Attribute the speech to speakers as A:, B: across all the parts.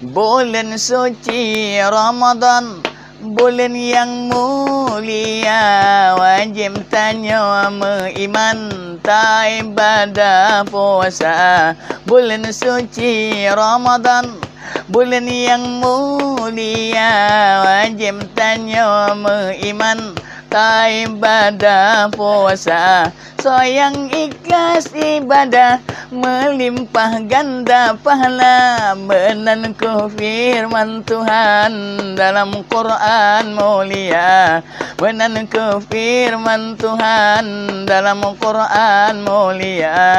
A: Bulan suci Ramadan, bulan yang mulia, wajib tanya iman tak ibadah puasa. Bulan suci Ramadan, bulan yang mulia, wajib tanya iman tak ibadah puasa. Soyang ikhlas ibadah, melimpah ganda pahala. Benarku firman Tuhan dalam Quran mulia. Benarku firman Tuhan dalam Quran mulia.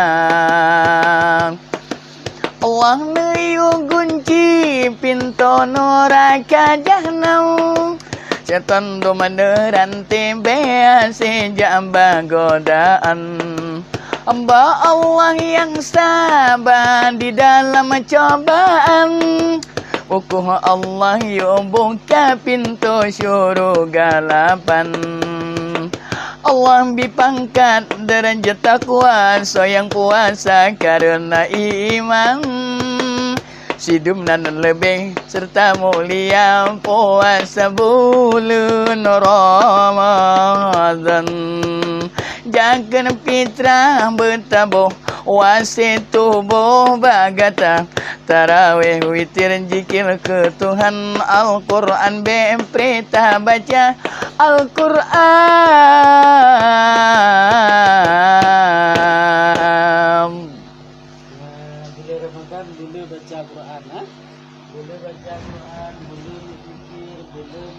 A: Allah niu kunci pintu neraka jahanam. Setan do manderan tembe sejak godaan. Hamba Allah yang sabar di dalam cobaan. Hukum Allah yo buka pintu syurga 8. Allah bipangkat derajat takwa, soyang puasa karena iman. Sidumnan lebih serta mulia puasa bulan Ramadan. Jangan fitrah bertabuh, wasit tubuh bagata. Tarawih witir jikir ke Tuhan. Al-Quran berperintah baca Al-Quran.